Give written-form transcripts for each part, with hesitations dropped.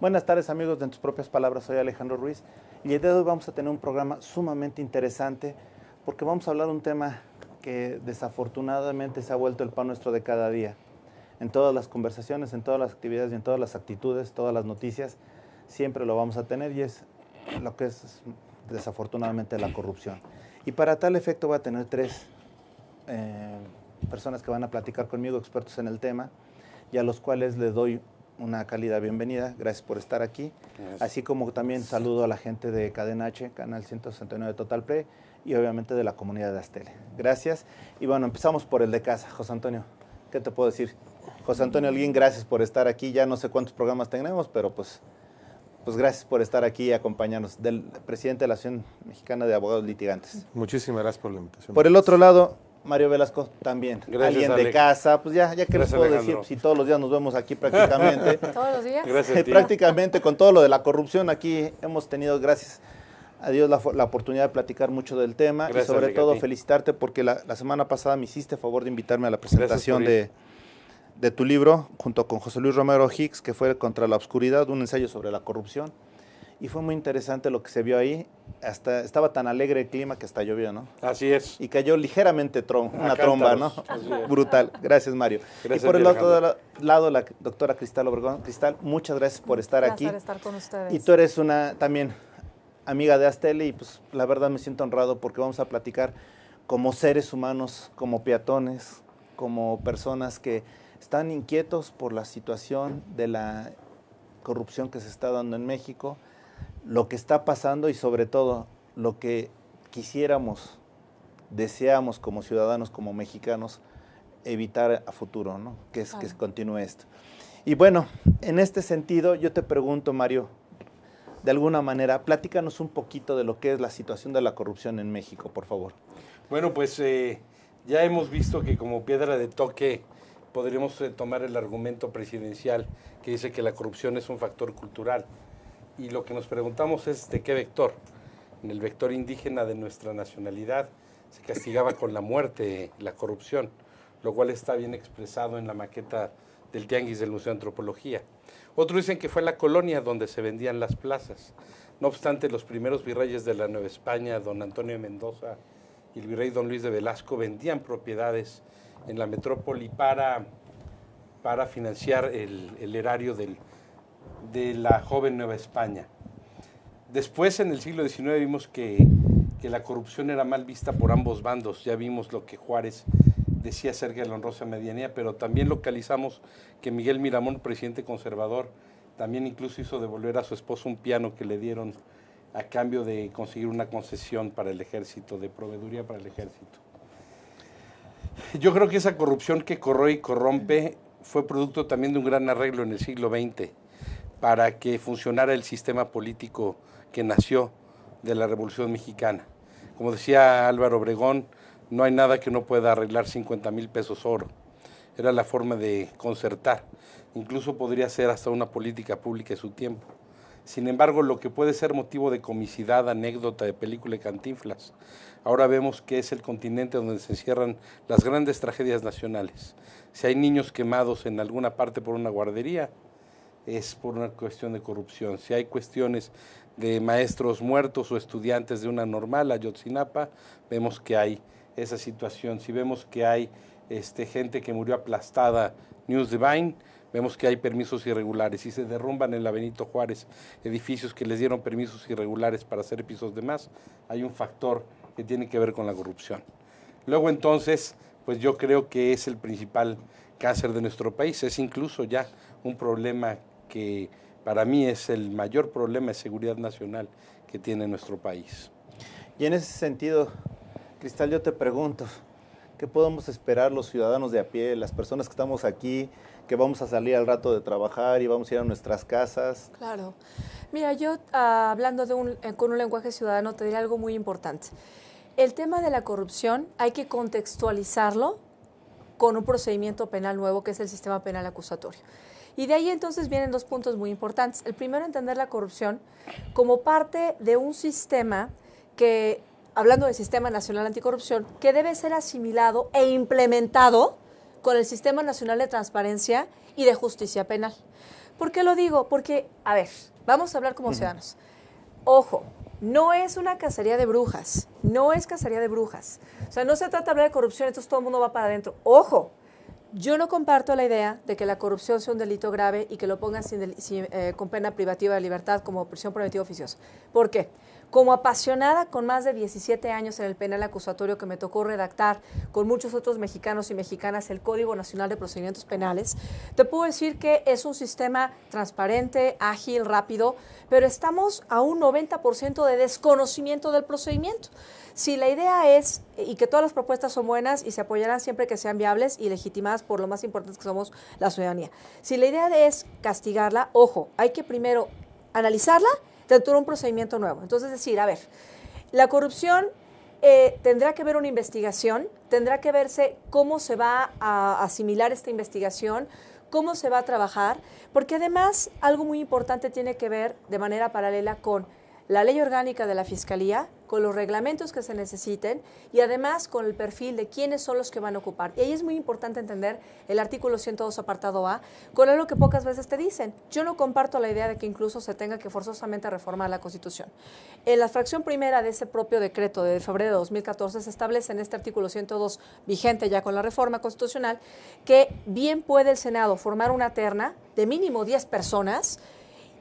Buenas tardes, amigos de En Tus Propias Palabras. Soy Alejandro Ruiz y el día de hoy vamos a tener un programa sumamente interesante porque vamos a hablar de un tema que desafortunadamente se ha vuelto el pan nuestro de cada día. En todas las conversaciones, en todas las actividades y en todas las actitudes, todas las noticias, siempre lo vamos a tener y es lo que es desafortunadamente la corrupción. Y para tal efecto voy a tener tres personas que van a platicar conmigo, expertos en el tema, y a los cuales les doy una cálida bienvenida. Gracias por estar aquí. Gracias. Así como también saludo a la gente de Cadena H, Canal 169 Total Play, y obviamente de la comunidad de Astele. Gracias. Y bueno, empezamos por el de casa. José Antonio, ¿qué te puedo decir? José Antonio Holguín, gracias por estar aquí. Ya no sé cuántos programas tenemos, pero pues gracias por estar aquí y acompañarnos. Del presidente de la Asociación Mexicana de Abogados Litigantes. Muchísimas gracias por la invitación. Por el otro lado, Mario Velasco también, gracias, alguien de casa, pues ya que les puedo decir, si todos los días nos vemos aquí prácticamente. ¿Todos los días? Gracias, prácticamente con todo lo de la corrupción aquí hemos tenido, gracias a Dios, la oportunidad de platicar mucho del tema. Gracias, y sobre todo felicitarte porque la semana pasada me hiciste favor de invitarme a la presentación de tu libro junto con José Luis Romero Hicks, que fue Contra la Oscuridad, un ensayo sobre la corrupción. Y fue muy interesante lo que se vio ahí. Hasta estaba tan alegre el clima que hasta llovió, ¿no? Así es. Y cayó ligeramente una tromba, ¿no? Brutal. Gracias, Mario. Gracias, y por el otro lado, la doctora Cristal Obregón. Cristal, muchas gracias por estar aquí. Un placer estar con ustedes. Y tú eres una también amiga de Astele y pues la verdad me siento honrado porque vamos a platicar como seres humanos, como peatones, como personas que están inquietos por la situación de la corrupción que se está dando en México, lo que está pasando y sobre todo lo que quisiéramos, deseamos como ciudadanos, como mexicanos, evitar a futuro, ¿no? Que se continúe esto. Y bueno, en este sentido yo te pregunto, Mario, de alguna manera, platícanos un poquito de lo que es la situación de la corrupción en México, por favor. Bueno, pues ya hemos visto que como piedra de toque podríamos tomar el argumento presidencial que dice que la corrupción es un factor cultural. Y lo que nos preguntamos es de qué vector. En el vector indígena de nuestra nacionalidad se castigaba con la muerte la corrupción, lo cual está bien expresado en la maqueta del Tianguis del Museo de Antropología. Otros dicen que fue la colonia donde se vendían las plazas. No obstante, los primeros virreyes de la Nueva España, don Antonio de Mendoza y el virrey don Luis de Velasco, vendían propiedades en la metrópoli para financiar el erario de la joven Nueva España. Después, en el siglo XIX, vimos que la corrupción era mal vista por ambos bandos. Ya vimos lo que Juárez decía acerca de la honrosa medianía, pero también localizamos que Miguel Miramón, presidente conservador, también incluso hizo devolver a su esposo un piano que le dieron a cambio de conseguir una concesión para el ejército, de proveeduría para el ejército. Yo creo que esa corrupción que corroe y corrompe fue producto también de un gran arreglo en el siglo XX para que funcionara el sistema político que nació de la Revolución Mexicana. Como decía Álvaro Obregón, no hay nada que no pueda arreglar 50,000 pesos oro. Era la forma de concertar. Incluso podría ser hasta una política pública de su tiempo. Sin embargo, lo que puede ser motivo de comicidad, anécdota de película de Cantinflas, ahora vemos que es el continente donde se encierran las grandes tragedias nacionales. Si hay niños quemados en alguna parte por una guardería, es por una cuestión de corrupción. Si hay cuestiones de maestros muertos o estudiantes de una normal, Ayotzinapa, vemos que hay esa situación. Si vemos que hay gente que murió aplastada, News Divine, vemos que hay permisos irregulares. Si se derrumban en la Benito Juárez edificios que les dieron permisos irregulares para hacer pisos de más, hay un factor que tiene que ver con la corrupción. Luego entonces, pues yo creo que es el principal cáncer de nuestro país. Es incluso ya un problema que para mí es el mayor problema de seguridad nacional que tiene nuestro país. Y en ese sentido, Cristal, yo te pregunto, ¿qué podemos esperar los ciudadanos de a pie, las personas que estamos aquí, que vamos a salir al rato de trabajar y vamos a ir a nuestras casas? Claro. Mira, yo hablando con un lenguaje ciudadano te diré algo muy importante. El tema de la corrupción hay que contextualizarlo con un procedimiento penal nuevo que es el sistema penal acusatorio. Y de ahí entonces vienen dos puntos muy importantes. El primero, entender la corrupción como parte de un sistema que, hablando del Sistema Nacional Anticorrupción, que debe ser asimilado e implementado con el Sistema Nacional de Transparencia y de Justicia Penal. ¿Por qué lo digo? Porque, a ver, vamos a hablar como ciudadanos. Ojo, no es una cacería de brujas, no es cacería de brujas. O sea, no se trata de hablar de corrupción, entonces todo el mundo va para adentro. Ojo, yo no comparto la idea de que la corrupción sea un delito grave y que lo pongan con pena privativa de libertad como prisión preventiva oficiosa. ¿Por qué? Como apasionada con más de 17 años en el penal acusatorio que me tocó redactar con muchos otros mexicanos y mexicanas el Código Nacional de Procedimientos Penales, te puedo decir que es un sistema transparente, ágil, rápido, pero estamos a un 90% de desconocimiento del procedimiento. Si la idea es, y que todas las propuestas son buenas y se apoyarán siempre que sean viables y legitimadas por lo más importante que somos la ciudadanía. Si la idea es castigarla, ojo, hay que primero analizarla dentro de un procedimiento nuevo. Entonces, decir, a ver, la corrupción tendrá que ver una investigación, tendrá que verse cómo se va a asimilar esta investigación, cómo se va a trabajar, porque además algo muy importante tiene que ver de manera paralela con la ley orgánica de la Fiscalía, con los reglamentos que se necesiten y además con el perfil de quiénes son los que van a ocupar. Y ahí es muy importante entender el artículo 102 apartado A, con algo que pocas veces te dicen. Yo no comparto la idea de que incluso se tenga que forzosamente reformar la Constitución. En la fracción primera de ese propio decreto de febrero de 2014 se establece en este artículo 102, vigente ya con la reforma constitucional, que bien puede el Senado formar una terna de mínimo 10 personas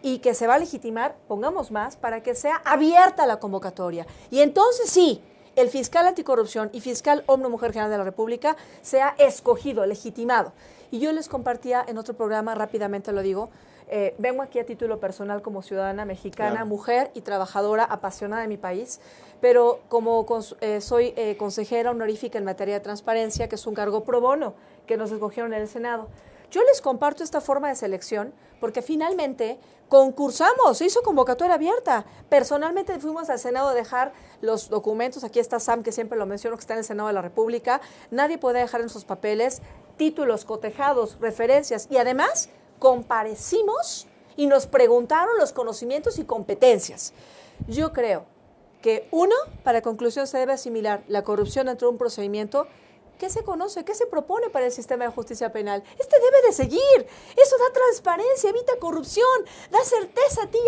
y que se va a legitimar, pongamos más, para que sea abierta la convocatoria. Y entonces sí, el fiscal anticorrupción y fiscal hombre o mujer general de la República sea escogido, legitimado. Y yo les compartía en otro programa, rápidamente lo digo, vengo aquí a título personal como ciudadana mexicana, claro, mujer y trabajadora apasionada de mi país, pero como soy consejera honorífica en materia de transparencia, que es un cargo pro bono que nos escogieron en el Senado. Yo les comparto esta forma de selección porque finalmente concursamos, se hizo convocatoria abierta. Personalmente fuimos al Senado a dejar los documentos, aquí está Sam, que siempre lo menciono, que está en el Senado de la República, nadie puede dejar en sus papeles títulos cotejados, referencias, y además comparecimos y nos preguntaron los conocimientos y competencias. Yo creo que, uno, para conclusión se debe asimilar la corrupción dentro de un procedimiento. ¿Qué se conoce? ¿Qué se propone para el sistema de justicia penal? Debe de seguir. Eso da transparencia, evita corrupción, da certeza a ti,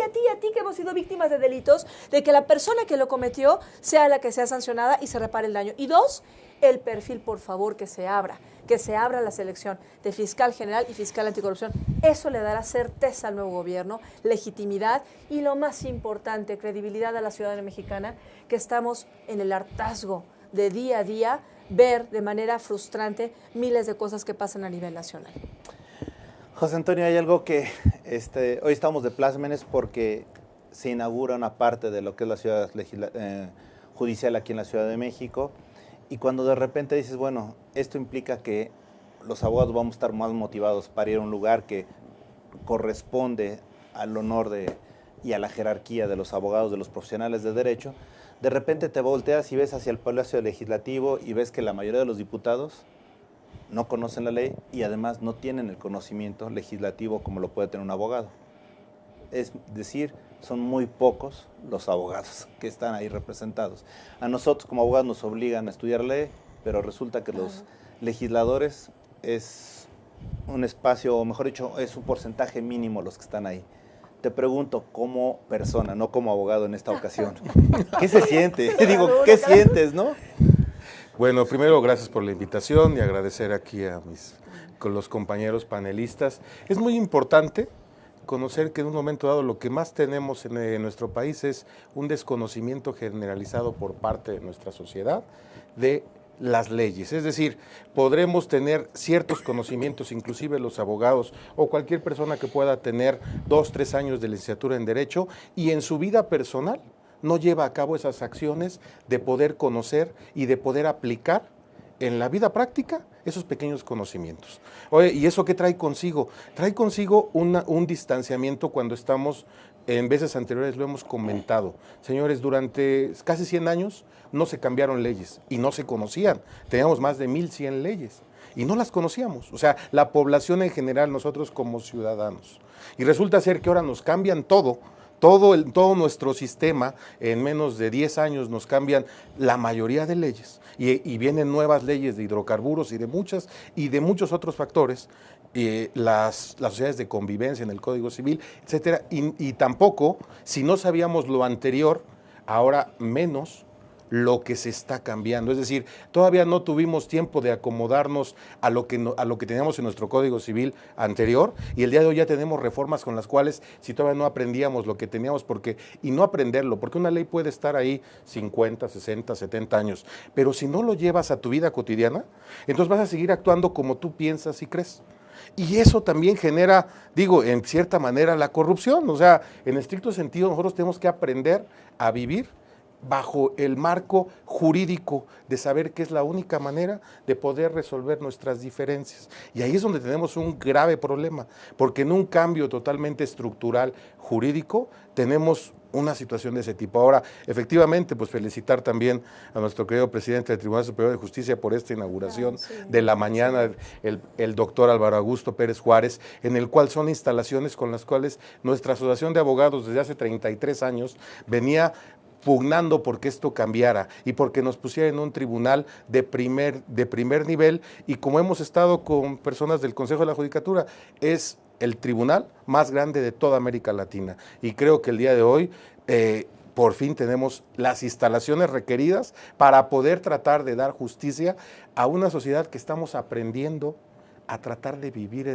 que hemos sido víctimas de delitos, de que la persona que lo cometió sea la que sea sancionada y se repare el daño. Y dos, el perfil, por favor, que se abra la selección de fiscal general y fiscal anticorrupción. Eso le dará certeza al nuevo gobierno, legitimidad y, lo más importante, credibilidad a la ciudadanía mexicana, que estamos en el hartazgo de día a día ver de manera frustrante miles de cosas que pasan a nivel nacional. José Antonio, hay algo que hoy estamos de plácemes porque se inaugura una parte de lo que es la ciudad judicial aquí en la Ciudad de México, y cuando de repente dices, bueno, esto implica que los abogados vamos a estar más motivados para ir a un lugar que corresponde al honor y a la jerarquía de los abogados, de los profesionales de derecho. De repente te volteas y ves hacia el Palacio Legislativo y ves que la mayoría de los diputados no conocen la ley y además no tienen el conocimiento legislativo como lo puede tener un abogado. Es decir, son muy pocos los abogados que están ahí representados. A nosotros como abogados nos obligan a estudiar ley, pero resulta que los legisladores es un espacio, o mejor dicho, es un porcentaje mínimo los que están ahí. Te pregunto como persona, no como abogado en esta ocasión, ¿qué se siente? ¿Qué sientes, no? Bueno, primero, gracias por la invitación y agradecer aquí con los compañeros panelistas. Es muy importante conocer que en un momento dado lo que más tenemos en nuestro país es un desconocimiento generalizado por parte de nuestra sociedad de las leyes. Es decir, podremos tener ciertos conocimientos, inclusive los abogados o cualquier persona que pueda tener 2, 3 años de licenciatura en Derecho y en su vida personal no lleva a cabo esas acciones de poder conocer y de poder aplicar en la vida práctica esos pequeños conocimientos. Oye, ¿y eso qué trae consigo? Trae consigo un distanciamiento cuando estamos, en veces anteriores lo hemos comentado. Señores, durante casi 100 años no se cambiaron leyes y no se conocían. Teníamos más de 1,100 leyes y no las conocíamos. O sea, la población en general, nosotros como ciudadanos. Y resulta ser que ahora nos cambian todo todo nuestro sistema, en menos de 10 años nos cambian la mayoría de leyes y vienen nuevas leyes de hidrocarburos y de muchos otros factores, las sociedades de convivencia en el Código Civil, etcétera, y tampoco, si no sabíamos lo anterior, ahora menos lo que se está cambiando. Es decir, todavía no tuvimos tiempo de acomodarnos a lo que teníamos en nuestro Código Civil anterior, y el día de hoy ya tenemos reformas con las cuales, si todavía no aprendíamos lo que teníamos, y no aprenderlo, porque una ley puede estar ahí 50, 60, 70 años, pero si no lo llevas a tu vida cotidiana, entonces vas a seguir actuando como tú piensas y crees. Y eso también genera, en cierta manera, la corrupción. O sea, en estricto sentido, nosotros tenemos que aprender a vivir bajo el marco jurídico de saber que es la única manera de poder resolver nuestras diferencias. Y ahí es donde tenemos un grave problema, porque en un cambio totalmente estructural jurídico tenemos una situación de ese tipo. Ahora, efectivamente, pues felicitar también a nuestro querido presidente del Tribunal Superior de Justicia por esta inauguración de la mañana, el doctor Álvaro Augusto Pérez Juárez, en el cual son instalaciones con las cuales nuestra Asociación de Abogados desde hace 33 años venía pugnando porque esto cambiara y porque nos pusiera en un tribunal de primer nivel, y como hemos estado con personas del Consejo de la Judicatura, es el tribunal más grande de toda América Latina, y creo que el día de hoy por fin tenemos las instalaciones requeridas para poder tratar de dar justicia a una sociedad que estamos aprendiendo a tratar de vivir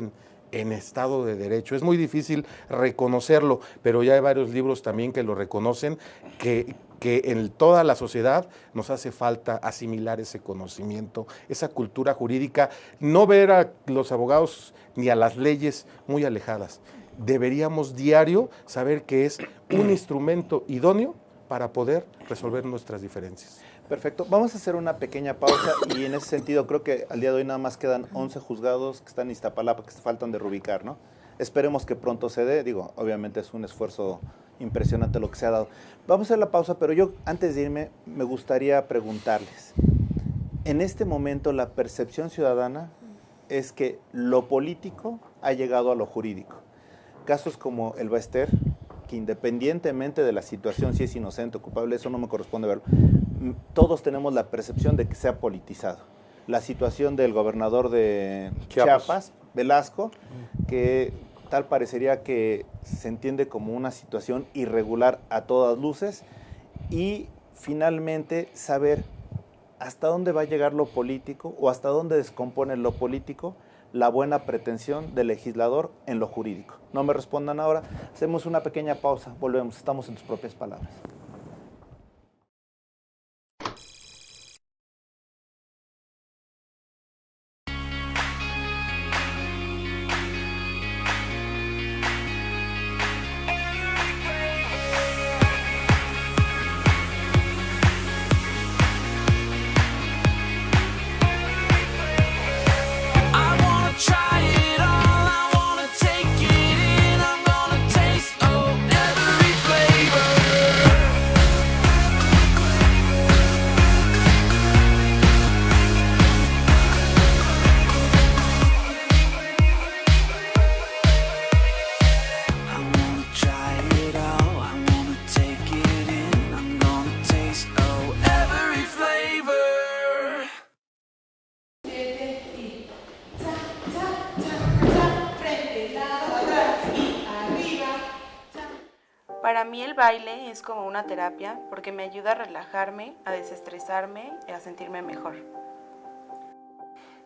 en Estado de Derecho. Es muy difícil reconocerlo, pero ya hay varios libros también que lo reconocen, que en toda la sociedad nos hace falta asimilar ese conocimiento, esa cultura jurídica, no ver a los abogados ni a las leyes muy alejadas. Deberíamos diario saber que es un instrumento idóneo para poder resolver nuestras diferencias. Perfecto. Vamos a hacer una pequeña pausa, y en ese sentido creo que al día de hoy nada más quedan 11 juzgados que están en Iztapalapa, que se faltan de rubricar, ¿no? Esperemos que pronto se dé. Obviamente es un esfuerzo impresionante lo que se ha dado. Vamos a hacer la pausa, pero yo antes de irme me gustaría preguntarles. En este momento la percepción ciudadana es que lo político ha llegado a lo jurídico. Casos como el Baester, que independientemente de la situación, si es inocente o culpable, eso no me corresponde verlo, todos tenemos la percepción de que se ha politizado. La situación del gobernador de Chiapas, Velasco, que tal parecería que se entiende como una situación irregular a todas luces, y finalmente saber hasta dónde va a llegar lo político o hasta dónde descompone lo político la buena pretensión del legislador en lo jurídico. No me respondan ahora, hacemos una pequeña pausa, volvemos, estamos en tus propias palabras. Para mí el baile es como una terapia porque me ayuda a relajarme, a desestresarme y a sentirme mejor.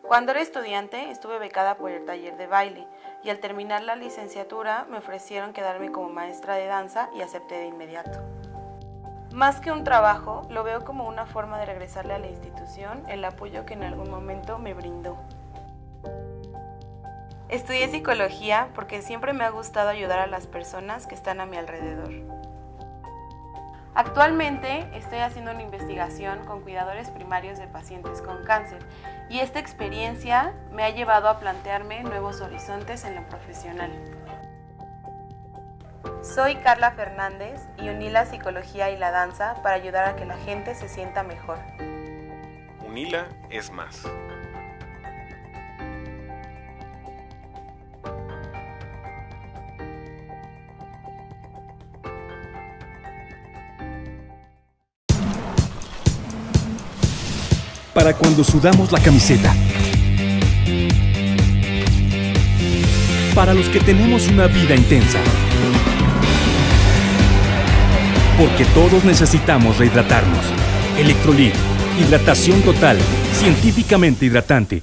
Cuando era estudiante estuve becada por el taller de baile y al terminar la licenciatura me ofrecieron quedarme como maestra de danza y acepté de inmediato. Más que un trabajo, lo veo como una forma de regresarle a la institución el apoyo que en algún momento me brindó. Estudié psicología porque siempre me ha gustado ayudar a las personas que están a mi alrededor. Actualmente estoy haciendo una investigación con cuidadores primarios de pacientes con cáncer y esta experiencia me ha llevado a plantearme nuevos horizontes en lo profesional. Soy Carla Fernández y uní la psicología y la danza para ayudar a que la gente se sienta mejor. UNILA es más. para cuando sudamos la camiseta. Para los que tenemos una vida intensa. Porque todos necesitamos rehidratarnos. Electrolit, hidratación total, científicamente hidratante.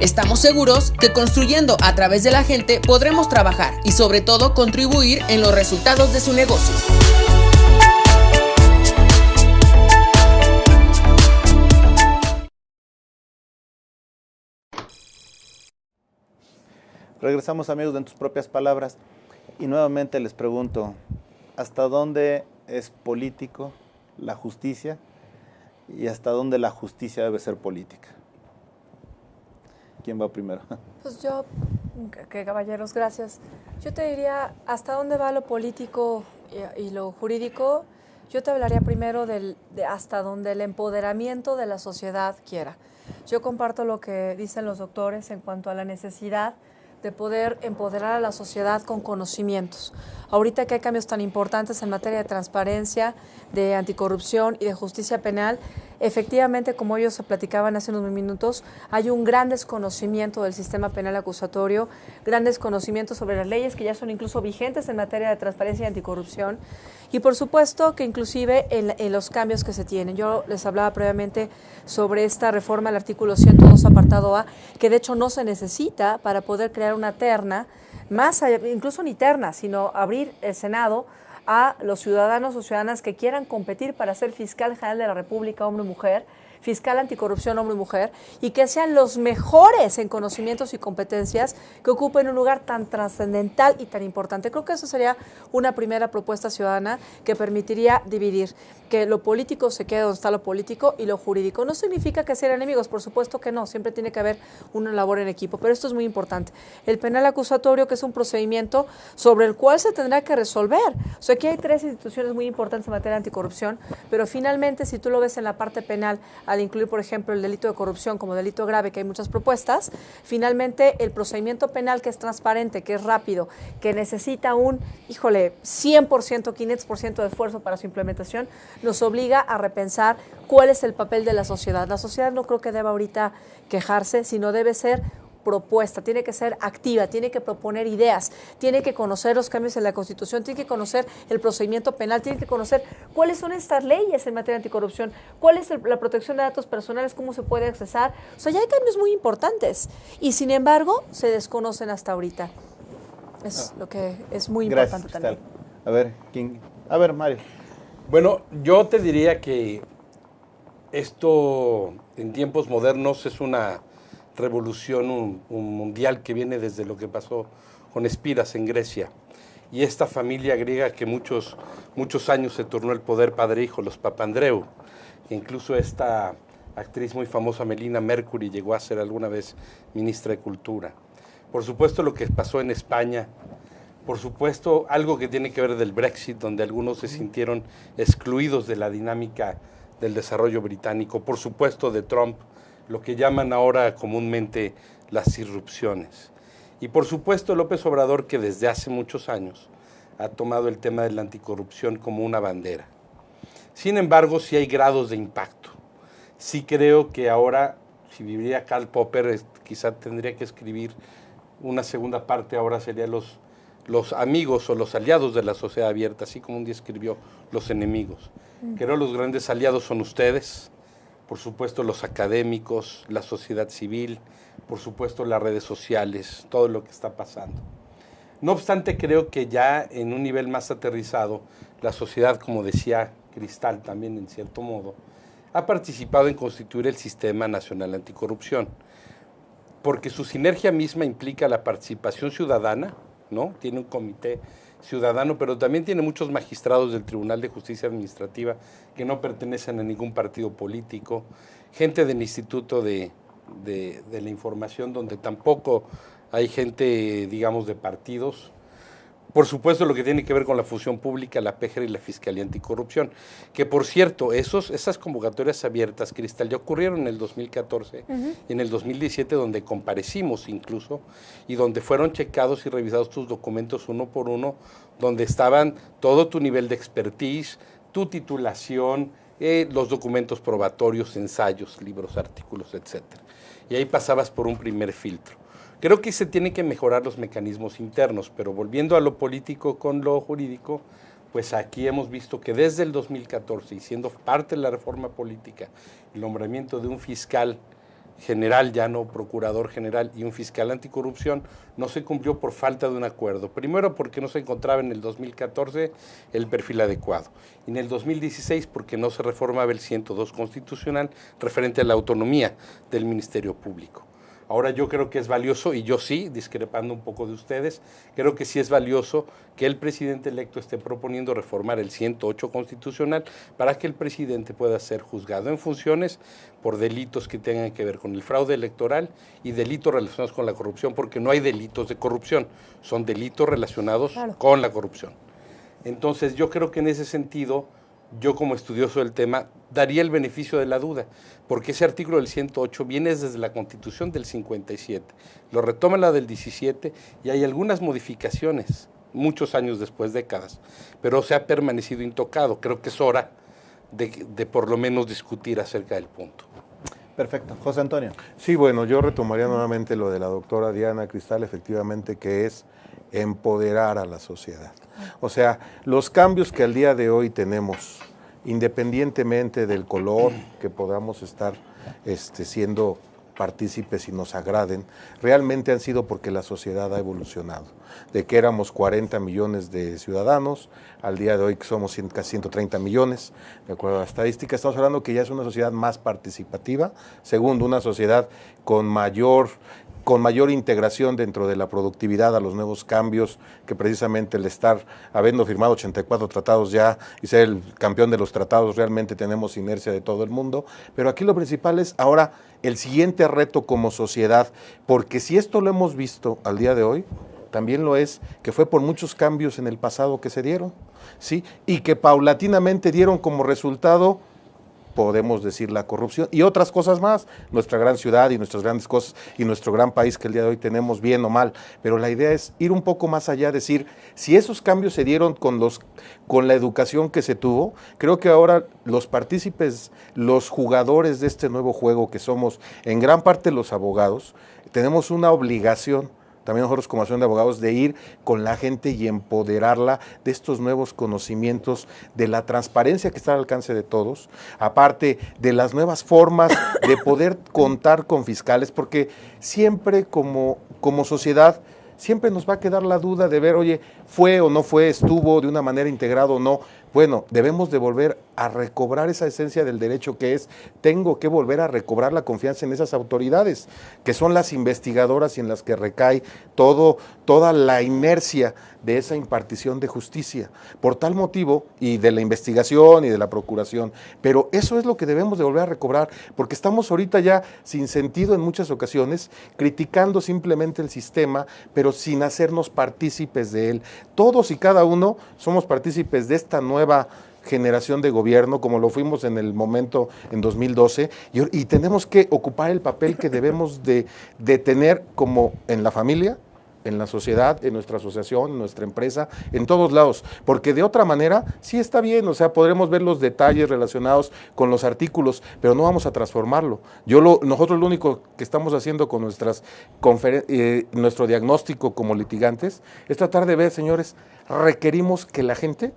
Estamos seguros que construyendo a través de la gente podremos trabajar y sobre todo contribuir en los resultados de su negocio. Regresamos, amigos, de tus propias palabras y nuevamente les pregunto, ¿hasta dónde es político la justicia y hasta dónde la justicia debe ser política? ¿Quién va primero? Pues yo, que caballeros, gracias. Yo te diría, ¿hasta dónde va lo político y lo jurídico? Yo te hablaría primero de hasta donde el empoderamiento de la sociedad quiera. Yo comparto lo que dicen los doctores en cuanto a la necesidad de poder empoderar a la sociedad con conocimientos. Ahorita que hay cambios tan importantes en materia de transparencia, de anticorrupción y de justicia penal, efectivamente, como ellos se platicaban hace unos minutos, hay un gran desconocimiento del sistema penal acusatorio, gran desconocimiento sobre las leyes que ya son incluso vigentes en materia de transparencia y anticorrupción, y por supuesto que inclusive en los cambios que se tienen. Yo les hablaba previamente sobre esta reforma al artículo 102 apartado A, que de hecho no se necesita para poder crear una terna, más allá, incluso ni terna, sino abrir el Senado a los ciudadanos o ciudadanas que quieran competir para ser fiscal general de la República, hombre o mujer, fiscal anticorrupción, hombre y mujer, y que sean los mejores en conocimientos y competencias que ocupen un lugar tan trascendental y tan importante. Creo que eso sería una primera propuesta ciudadana que permitiría dividir, que lo político se quede donde está lo político y lo jurídico. No significa que sean enemigos, por supuesto que no, siempre tiene que haber una labor en equipo, pero esto es muy importante. El penal acusatorio, que es un procedimiento sobre el cual se tendrá que resolver. O sea, aquí hay tres instituciones muy importantes en materia de anticorrupción, pero finalmente, si tú lo ves en la parte penal, al incluir, por ejemplo, el delito de corrupción como delito grave, que hay muchas propuestas, finalmente el procedimiento penal, que es transparente, que es rápido, que necesita un, 100%, 500% de esfuerzo para su implementación, nos obliga a repensar cuál es el papel de la sociedad. La sociedad no creo que deba ahorita quejarse, sino debe ser propuesta, tiene que ser activa, tiene que proponer ideas, tiene que conocer los cambios en la Constitución, tiene que conocer el procedimiento penal, tiene que conocer cuáles son estas leyes en materia de anticorrupción, cuál es la protección de datos personales, cómo se puede accesar. O sea, ya hay cambios muy importantes y sin embargo se desconocen hasta ahorita. Es lo que es muy importante. Gracias, también. A ver, ¿quién? A ver, Mario. Bueno, yo te diría que esto en tiempos modernos es una revolución un mundial que viene desde lo que pasó con Espiras en Grecia. Y esta familia griega que muchos años se turnó el poder padre-hijo, los Papandreou. Incluso esta actriz muy famosa, Melina Mercury, llegó a ser alguna vez ministra de Cultura. Por supuesto lo que pasó en España, por supuesto algo que tiene que ver del Brexit, donde algunos se sintieron excluidos de la dinámica del desarrollo británico, por supuesto de Trump, lo que llaman ahora comúnmente las irrupciones. Y por supuesto López Obrador, que desde hace muchos años ha tomado el tema de la anticorrupción como una bandera. Sin embargo, sí hay grados de impacto. Sí creo que ahora, si viviría Karl Popper, quizá tendría que escribir una segunda parte, ahora serían los amigos o los aliados de la sociedad abierta, así como un día escribió los enemigos. Creo los grandes aliados son ustedes, por supuesto los académicos, la sociedad civil, por supuesto las redes sociales, todo lo que está pasando. No obstante, creo que ya en un nivel más aterrizado, la sociedad, como decía Cristal también en cierto modo, ha participado en constituir el Sistema Nacional Anticorrupción, porque su sinergia misma implica la participación ciudadana, ¿no? Tiene un comité ciudadano, pero también tiene muchos magistrados del Tribunal de Justicia Administrativa que no pertenecen a ningún partido político, gente del Instituto de la Información, donde tampoco hay gente, digamos, de partidos. Por supuesto, lo que tiene que ver con la función pública, la PGR y la Fiscalía Anticorrupción, que por cierto, esas convocatorias abiertas, Cristal, ya ocurrieron en el 2014 y en el 2017, donde comparecimos incluso, y donde fueron checados y revisados tus documentos uno por uno, donde estaban todo tu nivel de expertise, tu titulación, los documentos probatorios, ensayos, libros, artículos, etc. Y ahí pasabas por un primer filtro. Creo que se tienen que mejorar los mecanismos internos, pero volviendo a lo político con lo jurídico, pues aquí hemos visto que desde el 2014, y siendo parte de la reforma política, el nombramiento de un fiscal general, ya no procurador general, y un fiscal anticorrupción, no se cumplió por falta de un acuerdo. Primero porque no se encontraba en el 2014 el perfil adecuado, y en el 2016 porque no se reformaba el 102 constitucional referente a la autonomía del Ministerio Público. Ahora yo creo que es valioso, y yo sí, discrepando un poco de ustedes, creo que sí es valioso que el presidente electo esté proponiendo reformar el 108 constitucional para que el presidente pueda ser juzgado en funciones por delitos que tengan que ver con el fraude electoral y delitos relacionados con la corrupción, porque no hay delitos de corrupción, son delitos relacionados con la corrupción. Entonces yo creo que en ese sentido, yo como estudioso del tema, daría el beneficio de la duda, porque ese artículo del 108 viene desde la Constitución del 57, lo retoma la del 17 y hay algunas modificaciones, muchos años después, décadas, pero se ha permanecido intocado. Creo que es hora de por lo menos discutir acerca del punto. Perfecto. José Antonio. Sí, bueno, yo retomaría nuevamente lo de la doctora Diana Cristal, efectivamente, que es empoderar a la sociedad. O sea, los cambios que al día de hoy tenemos, independientemente del color que podamos estar siendo partícipes y nos agraden, realmente han sido porque la sociedad ha evolucionado. De que éramos 40 millones de ciudadanos, al día de hoy que somos casi 130 millones, de acuerdo a la estadística, estamos hablando que ya es una sociedad más participativa, segundo, una sociedad con mayor integración dentro de la productividad a los nuevos cambios, que precisamente el estar habiendo firmado 84 tratados ya y ser el campeón de los tratados, realmente tenemos inercia de todo el mundo, pero aquí lo principal es ahora el siguiente reto como sociedad, porque si esto lo hemos visto al día de hoy, también lo es que fue por muchos cambios en el pasado que se dieron, ¿sí? Y que paulatinamente dieron como resultado, podemos decir, la corrupción y otras cosas más, nuestra gran ciudad y nuestras grandes cosas y nuestro gran país que el día de hoy tenemos, bien o mal, pero la idea es ir un poco más allá, decir, si esos cambios se dieron con la educación que se tuvo, creo que ahora los partícipes, los jugadores de este nuevo juego que somos en gran parte los abogados, tenemos una obligación, también nosotros como asociación de abogados, de ir con la gente y empoderarla de estos nuevos conocimientos, de la transparencia que está al alcance de todos, aparte de las nuevas formas de poder contar con fiscales, porque siempre como sociedad, siempre nos va a quedar la duda de ver, oye, fue o no fue, estuvo de una manera integrada o no. Bueno, debemos de volver a recobrar esa esencia del derecho que es, tengo que volver a recobrar la confianza en esas autoridades, que son las investigadoras y en las que recae toda la inercia de esa impartición de justicia. Por tal motivo, y de la investigación y de la procuración, pero eso es lo que debemos de volver a recobrar, porque estamos ahorita ya sin sentido en muchas ocasiones, criticando simplemente el sistema, pero sin hacernos partícipes de él. Todos y cada uno somos partícipes de esta nueva generación de gobierno, como lo fuimos en el momento en 2012, y tenemos que ocupar el papel que debemos de tener como en la familia, en la sociedad, en nuestra asociación, en nuestra empresa, en todos lados, porque de otra manera sí está bien, o sea, podremos ver los detalles relacionados con los artículos, pero no vamos a transformarlo. Nosotros lo único que estamos haciendo con nuestro diagnóstico como litigantes es tratar de ver, señores, requerimos que la gente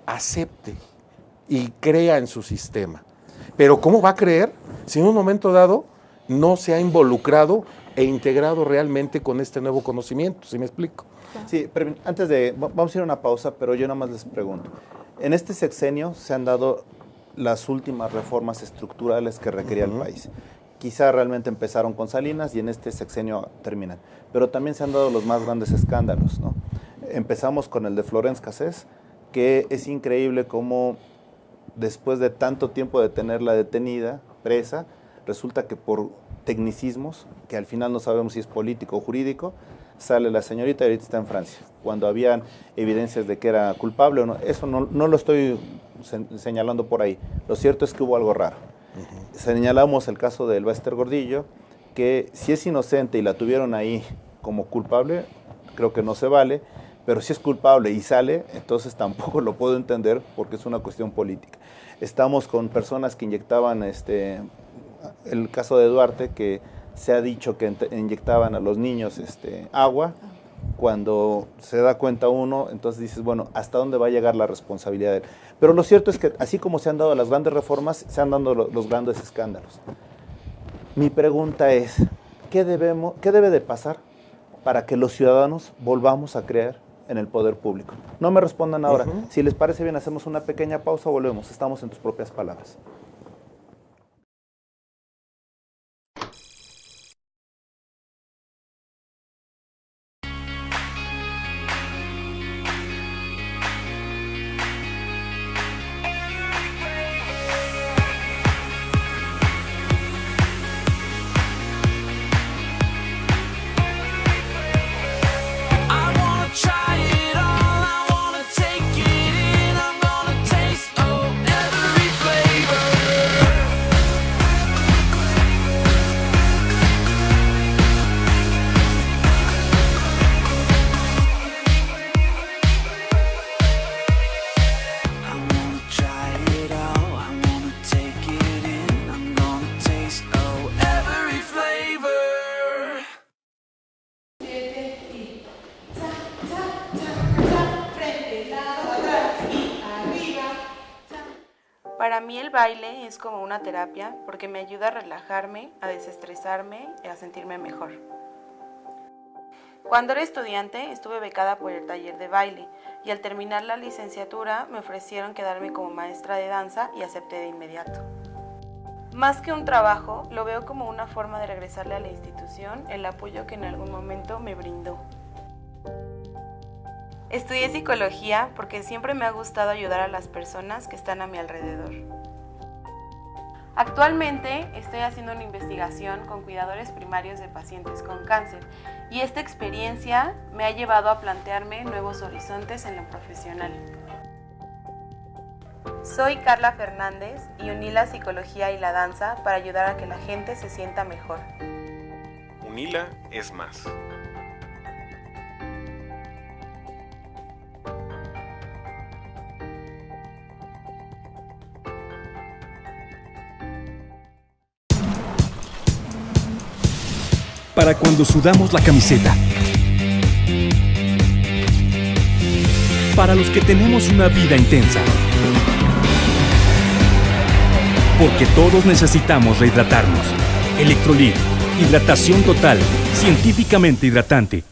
acepte y crea en su sistema. Pero ¿cómo va a creer si en un momento dado no se ha involucrado e integrado realmente con este nuevo conocimiento, ¿sí me explico? Sí, pero antes de, vamos a ir a una pausa, pero yo nada más les pregunto. En este sexenio se han dado las últimas reformas estructurales que requería el país. Quizá realmente empezaron con Salinas y en este sexenio terminan. Pero también se han dado los más grandes escándalos, ¿no? Empezamos con el de Florence Cassés, que es increíble cómo después de tanto tiempo de tenerla detenida, presa, resulta que por tecnicismos, que al final no sabemos si es político o jurídico, sale la señorita y ahorita está en Francia, cuando habían evidencias de que era culpable o no. Eso no lo estoy señalando por ahí. Lo cierto es que hubo algo raro. Señalamos el caso del Bester Gordillo, que si es inocente y la tuvieron ahí como culpable, creo que no se vale, pero si es culpable y sale, entonces tampoco lo puedo entender porque es una cuestión política. Estamos con personas que inyectaban, el caso de Duarte, que se ha dicho que inyectaban a los niños agua. Cuando se da cuenta uno, entonces dices, bueno, ¿hasta dónde va a llegar la responsabilidad de él? Pero lo cierto es que así como se han dado las grandes reformas, se han dado los grandes escándalos. Mi pregunta es, ¿qué debe de pasar para que los ciudadanos volvamos a creer en el poder público? No me respondan ahora. Si les parece bien, hacemos una pequeña pausa, volvemos. Estamos en tus propias palabras. Para mí el baile es como una terapia porque me ayuda a relajarme, a desestresarme y a sentirme mejor. Cuando era estudiante estuve becada por el taller de baile y al terminar la licenciatura me ofrecieron quedarme como maestra de danza y acepté de inmediato. Más que un trabajo, lo veo como una forma de regresarle a la institución el apoyo que en algún momento me brindó. Estudié psicología porque siempre me ha gustado ayudar a las personas que están a mi alrededor. Actualmente estoy haciendo una investigación con cuidadores primarios de pacientes con cáncer y esta experiencia me ha llevado a plantearme nuevos horizontes en lo profesional. Soy Carla Fernández y uní la psicología y la danza para ayudar a que la gente se sienta mejor. UNILA es más. Para cuando sudamos la camiseta. Para los que tenemos una vida intensa. Porque todos necesitamos rehidratarnos. Electrolit, hidratación total, científicamente hidratante.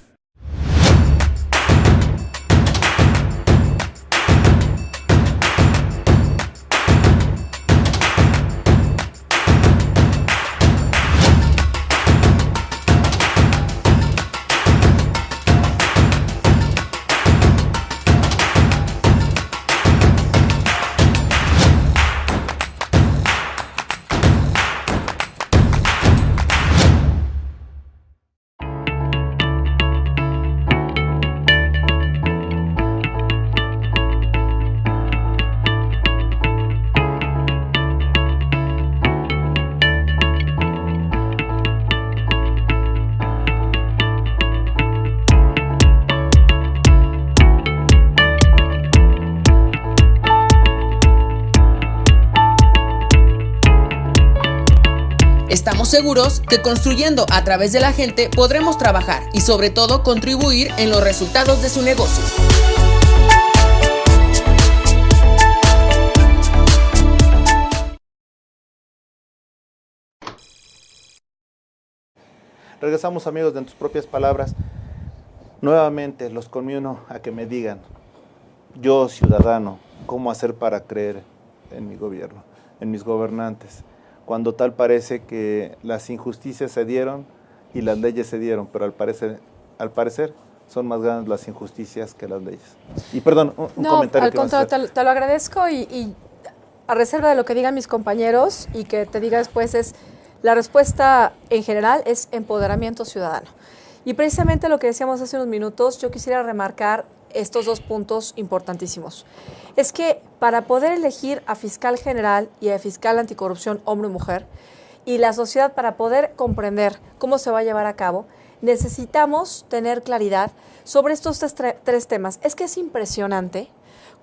Estamos seguros que construyendo a través de la gente podremos trabajar y sobre todo contribuir en los resultados de su negocio. Regresamos, amigos, de tus propias palabras. Nuevamente los conmino a que me digan, yo, ciudadano, cómo hacer para creer en mi gobierno, en mis gobernantes, cuando tal parece que las injusticias se dieron y las leyes se dieron, pero al parecer son más grandes las injusticias que las leyes. Y perdón, un comentario. Al contrario, te lo agradezco y a reserva de lo que digan mis compañeros y que te diga después la respuesta en general es empoderamiento ciudadano. Y precisamente lo que decíamos hace unos minutos, yo quisiera remarcar estos 2 puntos importantísimos. Es que para poder elegir a fiscal general y a fiscal anticorrupción hombre y mujer, y la sociedad para poder comprender cómo se va a llevar a cabo, necesitamos tener claridad sobre estos 3 temas. Es que es impresionante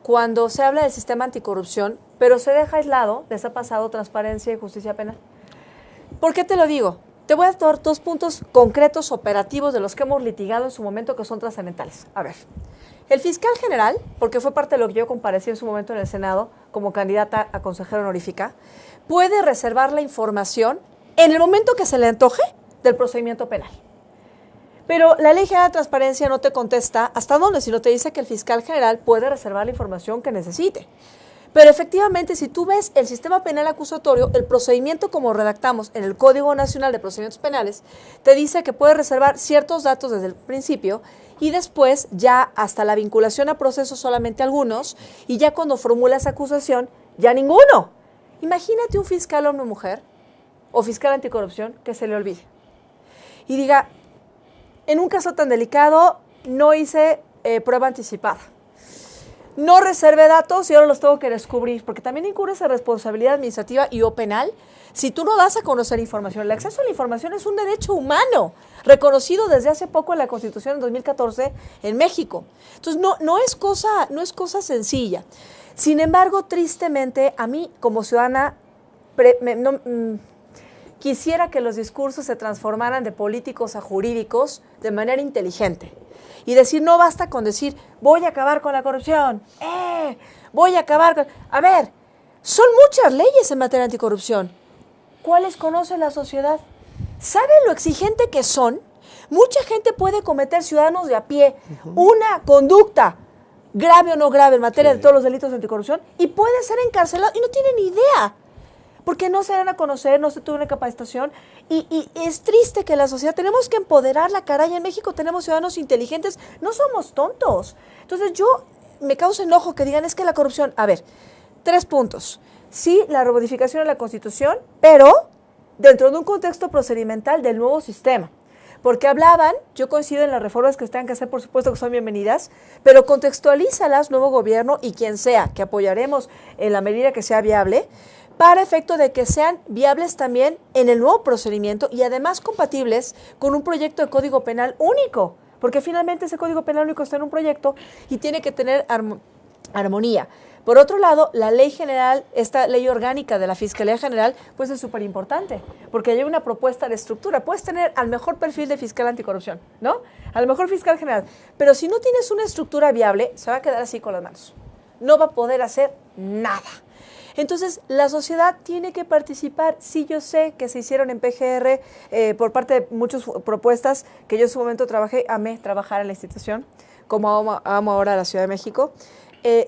cuando se habla del sistema anticorrupción, pero se deja aislado, les ha pasado transparencia y justicia penal. ¿Por qué te lo digo? Te voy a dar 2 puntos concretos, operativos, de los que hemos litigado en su momento, que son trascendentales. A ver, el fiscal general, porque fue parte de lo que yo comparecí en su momento en el Senado como candidata a consejera honorífica, puede reservar la información en el momento que se le antoje del procedimiento penal. Pero la Ley General de Transparencia no te contesta hasta dónde, sino te dice que el fiscal general puede reservar la información que necesite. Pero efectivamente, si tú ves el sistema penal acusatorio, el procedimiento como redactamos en el Código Nacional de Procedimientos Penales, te dice que puede reservar ciertos datos desde el principio y después ya hasta la vinculación a proceso solamente algunos, y ya cuando formulas acusación, ya ninguno. Imagínate un fiscal hombre o mujer, o fiscal anticorrupción, que se le olvide y diga, en un caso tan delicado no hice prueba anticipada, no reservé datos y ahora los tengo que descubrir, porque también incurres en responsabilidad administrativa y o penal si tú no das a conocer información. El acceso a la información es un derecho humano, reconocido desde hace poco en la Constitución en 2014 en México. Entonces no es cosa sencilla. Sin embargo, tristemente, a mí como ciudadana quisiera que los discursos se transformaran de políticos a jurídicos de manera inteligente. Y decir, no basta con decir, voy a acabar con la corrupción, voy a acabar con... A ver, son muchas leyes en materia anticorrupción. ¿Cuáles conoce la sociedad? ¿Saben lo exigente que son? Mucha gente puede cometer, ciudadanos de a pie, una conducta grave o no grave en materia de todos los delitos de anticorrupción y puede ser encarcelado y no tiene ni idea. Porque no se dan a conocer, no se tuvo una capacitación y es triste que la sociedad, tenemos que empoderarla, caray, en México tenemos ciudadanos inteligentes, no somos tontos. Entonces me causa enojo que digan, es que la corrupción, a ver, 3 puntos. Sí, la modificación de la Constitución, pero dentro de un contexto procedimental del nuevo sistema. Porque hablaban, yo coincido en las reformas que tengan que hacer, por supuesto que son bienvenidas, pero contextualízalas, nuevo gobierno y quien sea, que apoyaremos en la medida que sea viable, para efecto de que sean viables también en el nuevo procedimiento y además compatibles con un proyecto de Código Penal único, porque finalmente ese Código Penal único está en un proyecto y tiene que tener armonía. Por otro lado, la ley general, esta ley orgánica de la Fiscalía General, pues es súper importante, porque hay una propuesta de estructura. Puedes tener al mejor perfil de fiscal anticorrupción, ¿no? Al mejor fiscal general, pero si no tienes una estructura viable, se va a quedar así con las manos. No va a poder hacer nada. Entonces, la sociedad tiene que participar. Sí, yo sé que se hicieron en PGR por parte de muchas propuestas que yo en su momento amé trabajar en la institución, como amo ahora la Ciudad de México.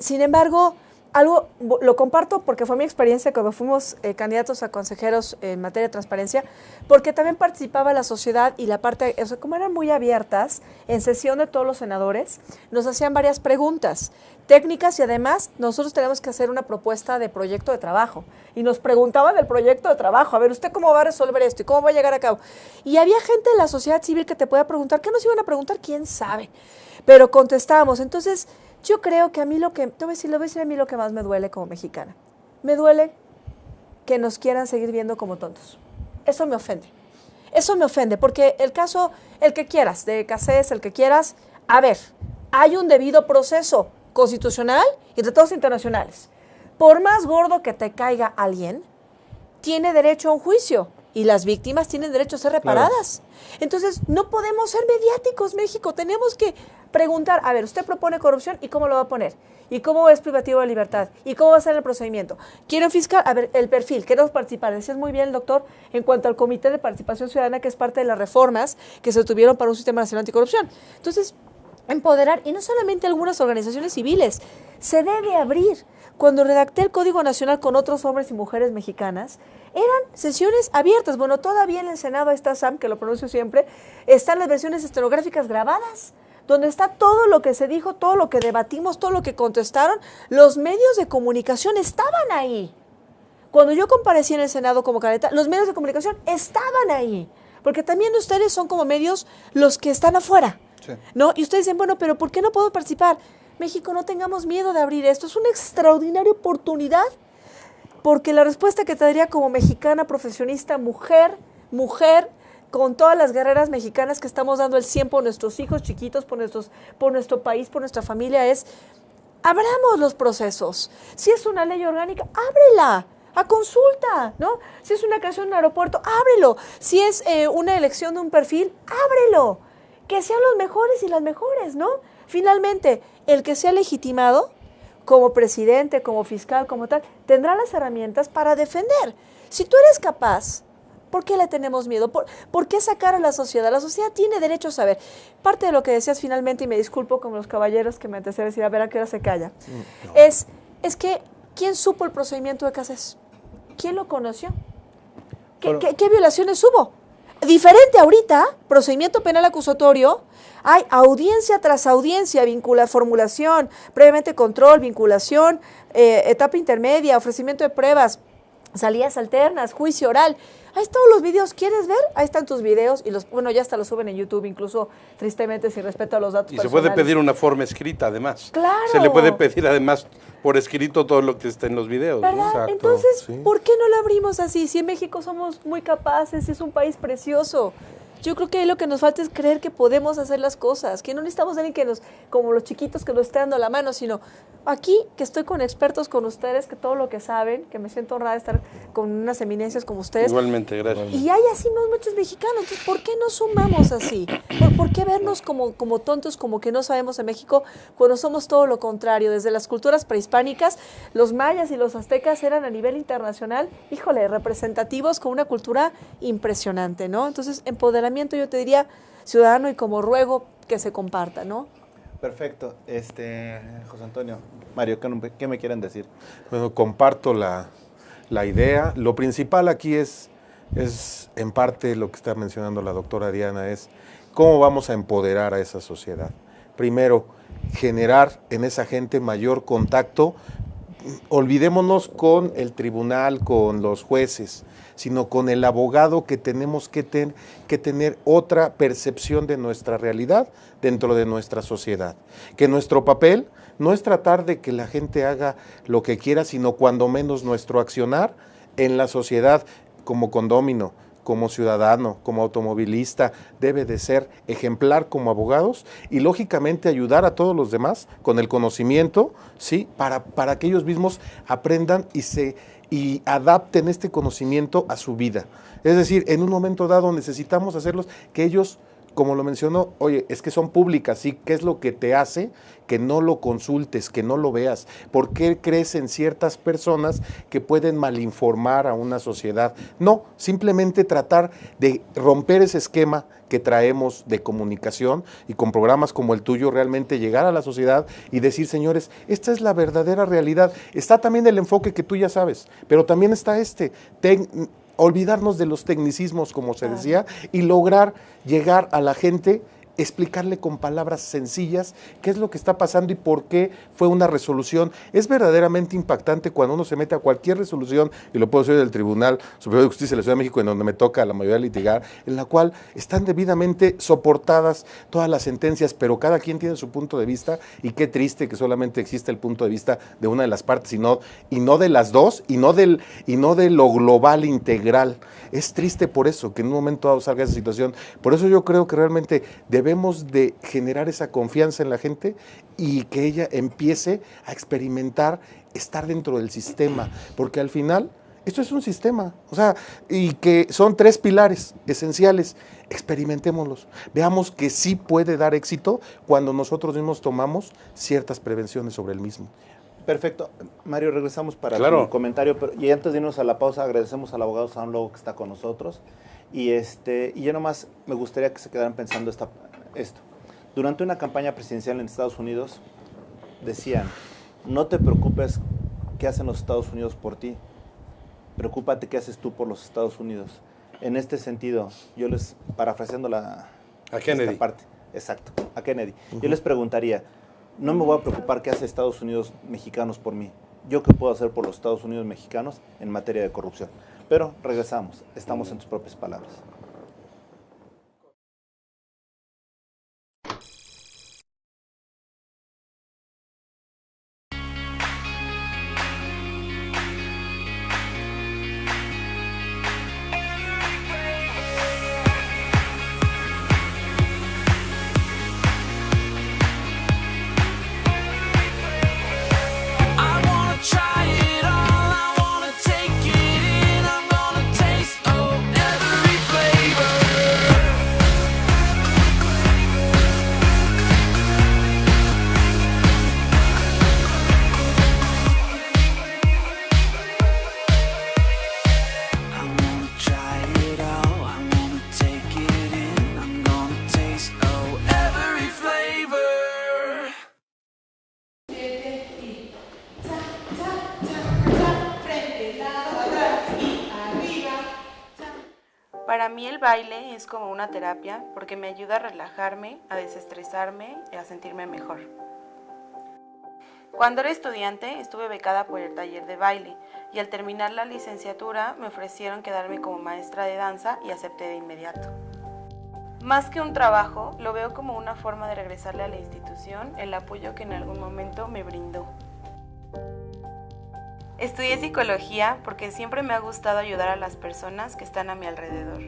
Sin embargo, algo lo comparto porque fue mi experiencia cuando fuimos candidatos a consejeros en materia de transparencia, porque también participaba la sociedad y la parte, o sea, como eran muy abiertas, en sesión de todos los senadores, nos hacían varias preguntas técnicas y además nosotros tenemos que hacer una propuesta de proyecto de trabajo y nos preguntaban del proyecto de trabajo, a ver, ¿usted cómo va a resolver esto y cómo va a llegar a cabo? Y había gente de la sociedad civil que te podía preguntar, ¿qué nos iban a preguntar? ¿Quién sabe? Pero contestábamos. Entonces, yo creo que a mí le voy a decir a mí lo que más me duele como mexicana. Me duele que nos quieran seguir viendo como tontos. Eso me ofende. Eso me ofende, porque el caso, el que quieras, de Cassés, el que quieras, a ver, hay un debido proceso constitucional y tratados internacionales. Por más gordo que te caiga alguien, tiene derecho a un juicio y las víctimas tienen derecho a ser reparadas. Claro. Entonces, no podemos ser mediáticos, México. Tenemos que preguntar, a ver, usted propone corrupción y cómo lo va a poner, y cómo es privativo de libertad, y cómo va a ser el procedimiento. Quiero un fiscal, a ver, el perfil, queremos participar. Decías muy bien, doctor, en cuanto al Comité de Participación Ciudadana, que es parte de las reformas que se tuvieron para un sistema nacional anticorrupción. Entonces, empoderar, y no solamente algunas organizaciones civiles, se debe abrir. Cuando redacté el Código Nacional con otros hombres y mujeres mexicanas, eran sesiones abiertas. Bueno, todavía en el Senado está Sam, que lo pronuncio siempre, están las versiones estenográficas grabadas, donde está todo lo que se dijo, todo lo que debatimos, todo lo que contestaron. Los medios de comunicación estaban ahí. Cuando yo comparecí en el Senado como candidata, los medios de comunicación estaban ahí, porque también ustedes son como medios los que están afuera, sí, ¿no? Y ustedes dicen, bueno, pero ¿por qué no puedo participar? México, no tengamos miedo de abrir esto, es una extraordinaria oportunidad, porque la respuesta que te daría como mexicana, profesionista, mujer, con todas las guerreras mexicanas que estamos dando el 100 por nuestros hijos chiquitos, por nuestro país, por nuestra familia, es, abramos los procesos. Si es una ley orgánica, ábrela a consulta, ¿no? Si es una creación de un aeropuerto, ábrelo. Si es una elección de un perfil, ábrelo. Que sean los mejores y las mejores, ¿no? Finalmente, el que sea legitimado como presidente, como fiscal, como tal, tendrá las herramientas para defender. Si tú eres capaz, ¿por qué le tenemos miedo? ¿Por qué sacar a la sociedad? La sociedad tiene derecho a saber. Parte de lo que decías finalmente, y me disculpo como los caballeros que me antecedieron, decir, a ver a qué hora se calla, no. es que ¿quién supo el procedimiento de Cassés? ¿Quién lo conoció? ¿Qué violaciones hubo? Diferente ahorita, procedimiento penal acusatorio, hay audiencia tras audiencia, formulación, previamente control, vinculación, etapa intermedia, ofrecimiento de pruebas, salidas alternas, juicio oral. Ahí están los videos, ¿quieres ver? Ahí están tus videos y bueno, ya hasta los suben en YouTube, incluso tristemente sin respeto a los datos personales. Y se puede pedir una forma escrita además. Claro. Se le puede pedir además por escrito todo lo que está en los videos. ¿Verdad? Exacto. Entonces, sí. ¿Por qué no lo abrimos así? Si en México somos muy capaces, es un país precioso. Yo creo que ahí lo que nos falta es creer que podemos hacer las cosas, que no necesitamos a alguien que como los chiquitos que nos esté dando la mano, sino aquí que estoy con expertos con ustedes, que todo lo que saben, que me siento honrada de estar con unas eminencias como ustedes. Igualmente, gracias. Y hay así muchos mexicanos, entonces ¿por qué no sumamos así? ¿Por qué vernos como tontos, como que no sabemos en México, cuando somos todo lo contrario? Desde las culturas prehispánicas, los mayas y los aztecas eran a nivel internacional, híjole, representativos con una cultura impresionante, ¿no? Entonces, empoderamiento yo te diría ciudadano y como ruego que se comparta, ¿no? Perfecto. José Antonio, Mario, ¿qué me quieren decir? Bueno, comparto la idea. Lo principal aquí es en parte lo que está mencionando la doctora Diana, es cómo vamos a empoderar a esa sociedad. Primero, generar en esa gente mayor contacto. Olvidémonos con el tribunal, con los jueces, sino con el abogado, que tenemos que tener otra percepción de nuestra realidad dentro de nuestra sociedad. Que nuestro papel no es tratar de que la gente haga lo que quiera, sino cuando menos nuestro accionar en la sociedad como condómino, como ciudadano, como automovilista, debe de ser ejemplar como abogados y lógicamente ayudar a todos los demás con el conocimiento, ¿sí? Para que ellos mismos aprendan y adapten este conocimiento a su vida. Es decir, en un momento dado necesitamos hacerlos que ellos, como lo mencionó, oye, es que son públicas, ¿sí? ¿Qué es lo que te hace que no lo consultes, que no lo veas? ¿Por qué crees en ciertas personas que pueden malinformar a una sociedad? No, simplemente tratar de romper ese esquema que traemos de comunicación y con programas como el tuyo realmente llegar a la sociedad y decir, señores, esta es la verdadera realidad. Está también el enfoque que tú ya sabes, pero también está olvidarnos de los tecnicismos, como se decía, y lograr llegar a la gente, explicarle con palabras sencillas qué es lo que está pasando y por qué fue una resolución. Es verdaderamente impactante cuando uno se mete a cualquier resolución, y lo puedo decir del Tribunal Superior de Justicia de la Ciudad de México, en donde me toca la mayoría litigar, en la cual están debidamente soportadas todas las sentencias, pero cada quien tiene su punto de vista, y qué triste que solamente existe el punto de vista de una de las partes y no de las dos, y no de lo global integral. Es triste por eso, que en un momento dado salga esa situación. Por eso yo creo que realmente debemos de generar esa confianza en la gente y que ella empiece a experimentar estar dentro del sistema, porque al final Esto es un sistema, o sea, y que son 3 pilares esenciales. Experimentémoslos. Veamos que sí puede dar éxito cuando nosotros mismos tomamos ciertas prevenciones sobre el mismo. Perfecto. Mario, regresamos para Claro. tu comentario. Y antes de irnos a la pausa, agradecemos al abogado Sam Lobo que está con nosotros. Y yo nomás me gustaría que se quedaran pensando esto. Durante una campaña presidencial en Estados Unidos, decían, no te preocupes qué hacen los Estados Unidos por ti, preocúpate qué haces tú por los Estados Unidos. En este sentido, yo les, parafraseando A Kennedy. esta parte, exacto, a Kennedy, yo les preguntaría, no me voy a preocupar qué hace Estados Unidos mexicanos por mí, yo qué puedo hacer por los Estados Unidos mexicanos en materia de corrupción. Pero regresamos, estamos en tus propias palabras. Para mí el baile es como una terapia porque me ayuda a relajarme, a desestresarme y a sentirme mejor. Cuando era estudiante estuve becada por el taller de baile y al terminar la licenciatura me ofrecieron quedarme como maestra de danza y acepté de inmediato. Más que un trabajo, lo veo como una forma de regresarle a la institución el apoyo que en algún momento me brindó. Estudié psicología porque siempre me ha gustado ayudar a las personas que están a mi alrededor.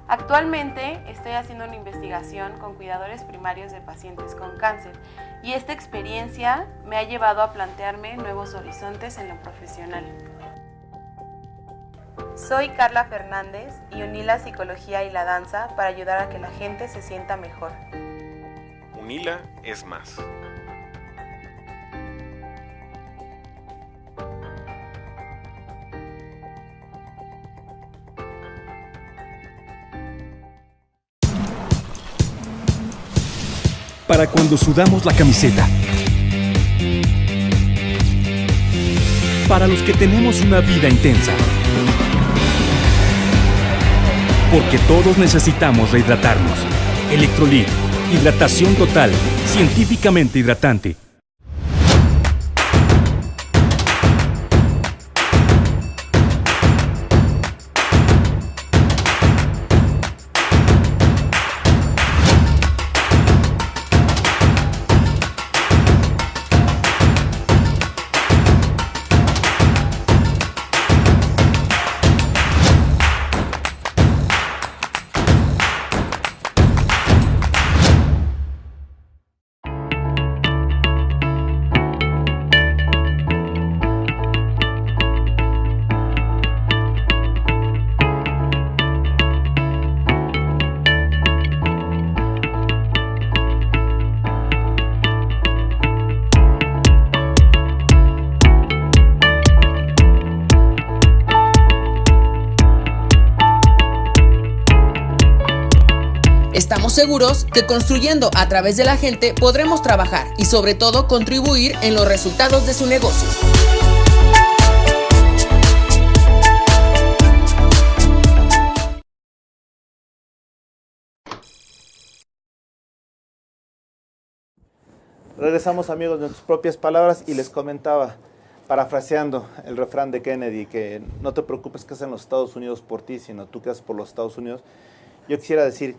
Actualmente estoy haciendo una investigación con cuidadores primarios de pacientes con cáncer y esta experiencia me ha llevado a plantearme nuevos horizontes en lo profesional. Soy Carla Fernández y uní la psicología y la danza para ayudar a que la gente se sienta mejor. UNILA es más. Para cuando sudamos la camiseta. Para los que tenemos una vida intensa. Porque todos necesitamos rehidratarnos. Electrolit, hidratación total, científicamente hidratante. Estamos seguros que construyendo a través de la gente podremos trabajar y sobre todo contribuir en los resultados de su negocio. Regresamos, amigos, de tus propias palabras y les comentaba, parafraseando el refrán de Kennedy, que no te preocupes qué hacen los Estados Unidos por ti, sino tú qué haces por los Estados Unidos. Yo quisiera decir,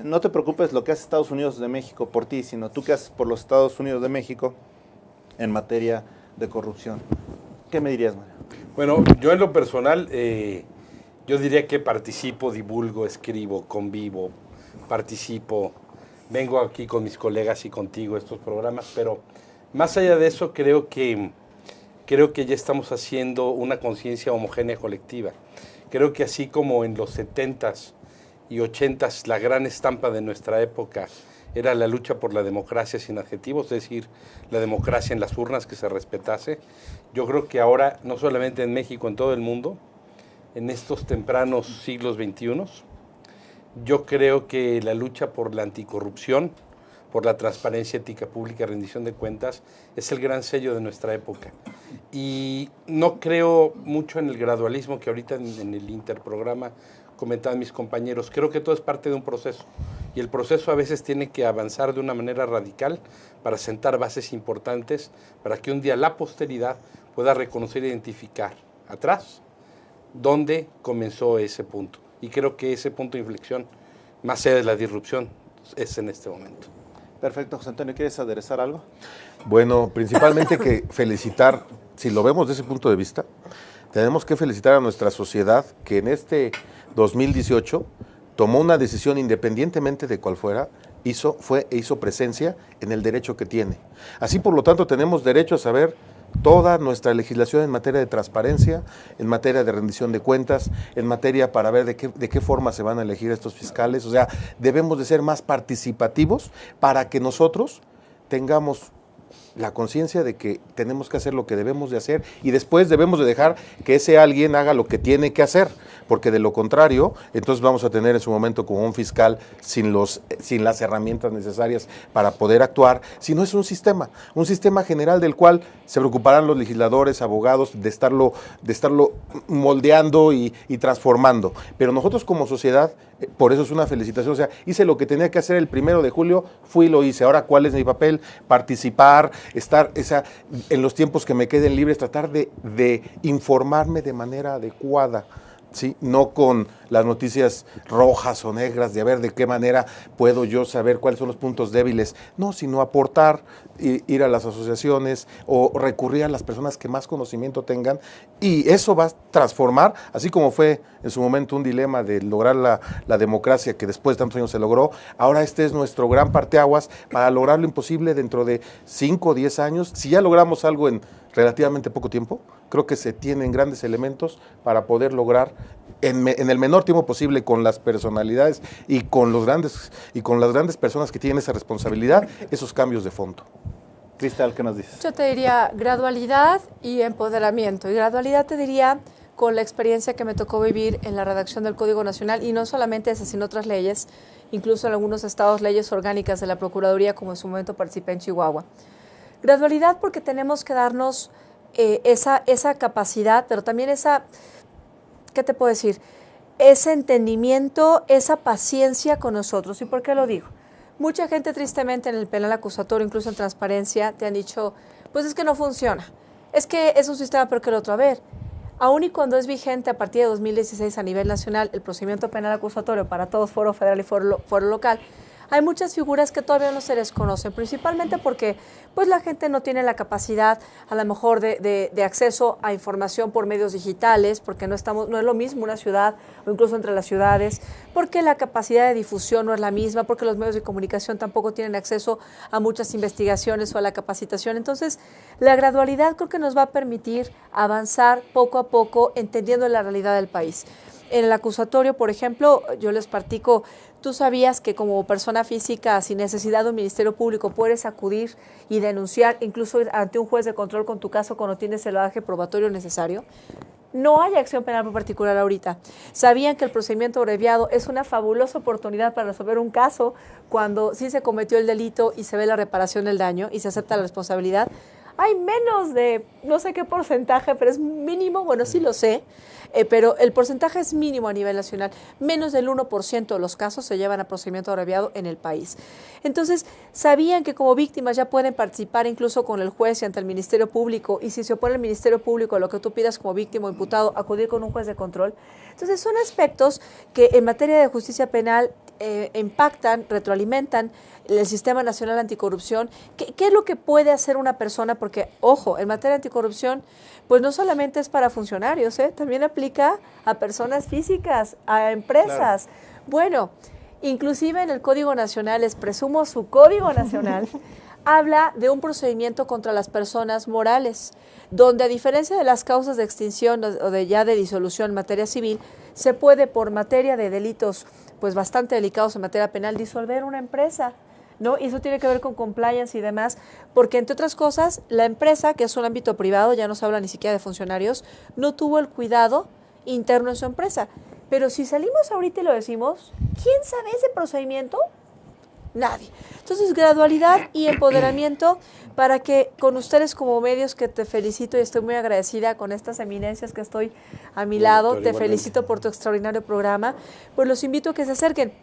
no te preocupes lo que hace Estados Unidos de México por ti, sino tú qué haces por los Estados Unidos de México en materia de corrupción. ¿Qué me dirías, Mario? Bueno, yo en lo personal, yo diría que participo, divulgo, escribo, convivo, participo, vengo aquí con mis colegas y contigo a estos programas, pero más allá de eso creo que creo que ya estamos haciendo una conciencia homogénea colectiva. Creo que así como en los 70s y 80s la gran estampa de nuestra época era la lucha por la democracia sin adjetivos, es decir, la democracia en las urnas que se respetase, yo creo que ahora, no solamente en México, en todo el mundo, en estos tempranos siglos XXI, yo creo que la lucha por la anticorrupción, por la transparencia ética pública, rendición de cuentas, es el gran sello de nuestra época. Y no creo mucho en el gradualismo que ahorita en el interprograma comentaban mis compañeros. Creo que todo es parte de un proceso. Y el proceso a veces tiene que avanzar de una manera radical para sentar bases importantes, para que un día la posteridad pueda reconocer e identificar atrás dónde comenzó ese punto. Y creo que ese punto de inflexión, más allá de la disrupción, es en este momento. Perfecto, José Antonio, ¿quieres aderezar algo? Bueno, principalmente que felicitar, si lo vemos desde ese punto de vista, tenemos que felicitar a nuestra sociedad que en este 2018 tomó una decisión independientemente de cuál fuera, hizo presencia en el derecho que tiene. Así, por lo tanto, tenemos derecho a saber toda nuestra legislación en materia de transparencia, en materia de rendición de cuentas, en materia para ver de qué forma se van a elegir estos fiscales. O sea, debemos de ser más participativos para que nosotros tengamos la conciencia de que tenemos que hacer lo que debemos de hacer y después debemos de dejar que ese alguien haga lo que tiene que hacer, porque de lo contrario, entonces vamos a tener en su momento como un fiscal sin las herramientas necesarias para poder actuar, si no es un sistema general del cual se preocuparán los legisladores, abogados, de estarlo moldeando y transformando. Pero nosotros como sociedad, por eso es una felicitación, o sea, hice lo que tenía que hacer el 1 de julio, fui y lo hice. Ahora, ¿cuál es mi papel? Participar, estar en los tiempos que me queden libres, tratar de informarme de manera adecuada, ¿sí? No con las noticias rojas o negras de a ver de qué manera puedo yo saber cuáles son los puntos débiles, no, sino aportar, ir a las asociaciones o recurrir a las personas que más conocimiento tengan, y eso va a transformar, así como fue en su momento un dilema de lograr la democracia que después de tantos años se logró. Ahora este es nuestro gran parteaguas para lograr lo imposible dentro de 5 o 10 años. Si ya logramos algo en relativamente poco tiempo, creo que se tienen grandes elementos para poder lograr en el menor tiempo posible, con las personalidades y con las grandes personas que tienen esa responsabilidad, esos cambios de fondo. Cristal, ¿qué nos dices? Yo te diría gradualidad y empoderamiento. Y gradualidad te diría con la experiencia que me tocó vivir en la redacción del Código Nacional, y no solamente esa, sino otras leyes, incluso en algunos estados, leyes orgánicas de la Procuraduría, como en su momento participé en Chihuahua. Gradualidad porque tenemos que darnos esa capacidad, pero también ¿qué te puedo decir? Ese entendimiento, esa paciencia con nosotros. ¿Y por qué lo digo? Mucha gente, tristemente, en el penal acusatorio, incluso en transparencia, te han dicho, pues es que no funciona, es que es un sistema peor que el otro. A ver, aun y cuando es vigente a partir de 2016 a nivel nacional el procedimiento penal acusatorio para todos, foro federal y foro local, hay muchas figuras que todavía no se les conocen, principalmente porque pues la gente no tiene la capacidad a lo mejor de acceso a información por medios digitales, porque no es lo mismo una ciudad o incluso entre las ciudades, porque la capacidad de difusión no es la misma, porque los medios de comunicación tampoco tienen acceso a muchas investigaciones o a la capacitación. Entonces, la gradualidad creo que nos va a permitir avanzar poco a poco entendiendo la realidad del país. En el acusatorio, por ejemplo, yo les platico, ¿tú sabías que como persona física, sin necesidad de un ministerio público, puedes acudir y denunciar, incluso ir ante un juez de control con tu caso cuando tienes el bagaje probatorio necesario? No hay acción penal particular ahorita. ¿Sabían que el procedimiento abreviado es una fabulosa oportunidad para resolver un caso cuando sí se cometió el delito y se ve la reparación del daño y se acepta la responsabilidad? Hay menos de, no sé qué porcentaje, pero es mínimo, bueno, sí lo sé, pero el porcentaje es mínimo a nivel nacional. Menos del 1% de los casos se llevan a procedimiento abreviado en el país. Entonces, ¿sabían que como víctimas ya pueden participar incluso con el juez y ante el Ministerio Público? Y si se opone el Ministerio Público a lo que tú pidas como víctima o imputado, acudir con un juez de control. Entonces, son aspectos que en materia de justicia penal impactan, retroalimentan el Sistema Nacional Anticorrupción. ¿Qué es lo que puede hacer una persona? Porque, ojo, en materia de anticorrupción, pues no solamente es para funcionarios, también aplica a personas físicas, a empresas. Claro. Bueno, inclusive en el Código Nacional, les presumo su Código Nacional, habla de un procedimiento contra las personas morales, donde a diferencia de las causas de extinción o de disolución en materia civil, se puede por materia de delitos pues bastante delicados en materia penal disolver una empresa, ¿no? Y eso tiene que ver con compliance y demás, porque entre otras cosas, la empresa, que es un ámbito privado, ya no se habla ni siquiera de funcionarios, no tuvo el cuidado interno en su empresa. Pero si salimos ahorita y lo decimos, ¿quién sabe ese procedimiento? Nadie. Entonces, gradualidad y empoderamiento para que con ustedes como medios, que te felicito y estoy muy agradecida con estas eminencias que estoy a mi lado, te felicito por tu extraordinario programa, pues los invito a que se acerquen.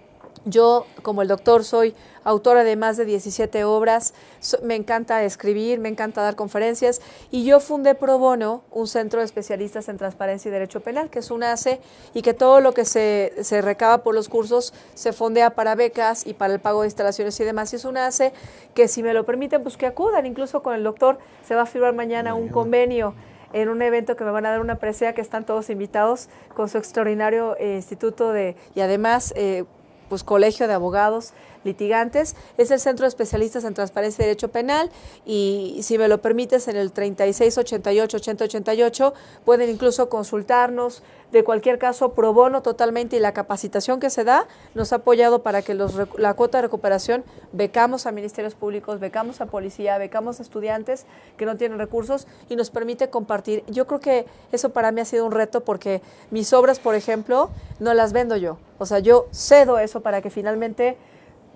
Yo, como el doctor, soy autora de más de 17 obras, me encanta escribir, me encanta dar conferencias, y yo fundé pro bono un centro de especialistas en transparencia y derecho penal, que es un ACE, y que todo lo que se recaba por los cursos se fondea para becas y para el pago de instalaciones y demás. Y es un ACE que, si me lo permiten, pues que acudan. Incluso con el doctor se va a firmar mañana un convenio en un evento que me van a dar una presea, que están todos invitados, con su extraordinario instituto y además pues colegio de abogados litigantes. Es el Centro de Especialistas en Transparencia y Derecho Penal, y si me lo permites, en el 3688-8088 pueden incluso consultarnos. De cualquier caso, pro bono totalmente, y la capacitación que se da nos ha apoyado para que la cuota de recuperación becamos a ministerios públicos, becamos a policía, becamos a estudiantes que no tienen recursos, y nos permite compartir. Yo creo que eso para mí ha sido un reto, porque mis obras, por ejemplo, no las vendo yo. O sea, yo cedo eso para que finalmente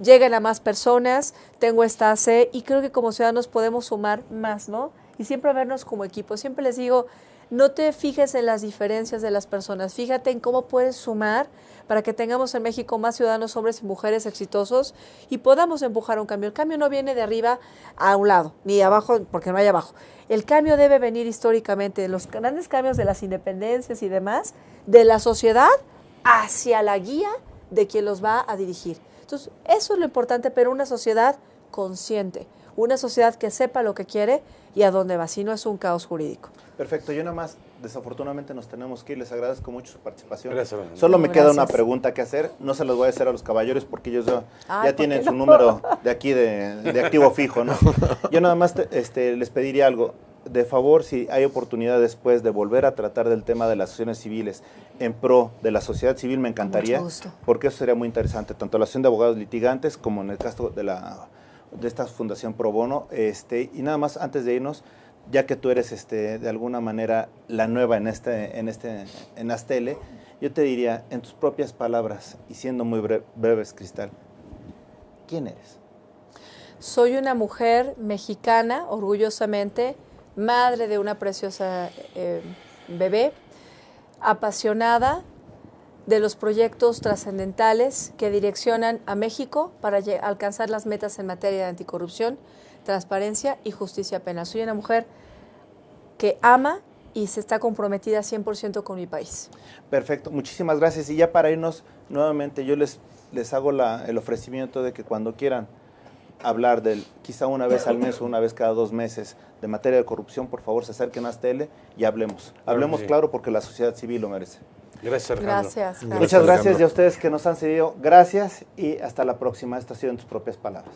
lleguen a más personas. Tengo esta AC, y creo que como ciudadanos podemos sumar más, ¿no? Y siempre vernos como equipo. Siempre les digo, no te fijes en las diferencias de las personas, fíjate en cómo puedes sumar para que tengamos en México más ciudadanos, hombres y mujeres exitosos, y podamos empujar un cambio. El cambio no viene de arriba a un lado, ni de abajo, porque no hay abajo. El cambio debe venir históricamente, los grandes cambios de las independencias y demás, de la sociedad hacia la guía de quien los va a dirigir. Entonces, eso es lo importante, pero una sociedad consciente, una sociedad que sepa lo que quiere y a dónde va, si no es un caos jurídico. Perfecto, yo nada más, desafortunadamente nos tenemos que ir, les agradezco mucho su participación. Gracias. Solo me queda una pregunta que hacer, no se las voy a hacer a los caballeros porque ellos ya tienen su número de aquí de activo fijo, ¿no? Yo nada más les pediría algo, de favor, si hay oportunidad después de volver a tratar del tema de las asociaciones civiles en pro de la sociedad civil, me encantaría, porque eso sería muy interesante, tanto la Asociación de Abogados Litigantes como en el caso de esta Fundación Pro Bono, y nada más antes de irnos, ya que tú eres de alguna manera la nueva en Astele, yo te diría, en tus propias palabras, y siendo muy breves, Cristal, ¿quién eres? Soy una mujer mexicana, orgullosamente, madre de una preciosa bebé, apasionada de los proyectos trascendentales que direccionan a México para alcanzar las metas en materia de anticorrupción, transparencia y justicia penal. Soy una mujer que ama y se está comprometida 100% con mi país. Perfecto, muchísimas gracias. Y ya para irnos, nuevamente yo les hago el ofrecimiento de que cuando quieran hablar quizá una vez al mes o una vez cada 2 meses de materia de corrupción, por favor se acerquen a Astele y hablemos. Hablemos claro, porque la sociedad civil lo merece. Gracias, Alejandro. Gracias. Muchas gracias, y a ustedes que nos han seguido, gracias, y hasta la próxima. Esto ha sido En Tus Propias Palabras.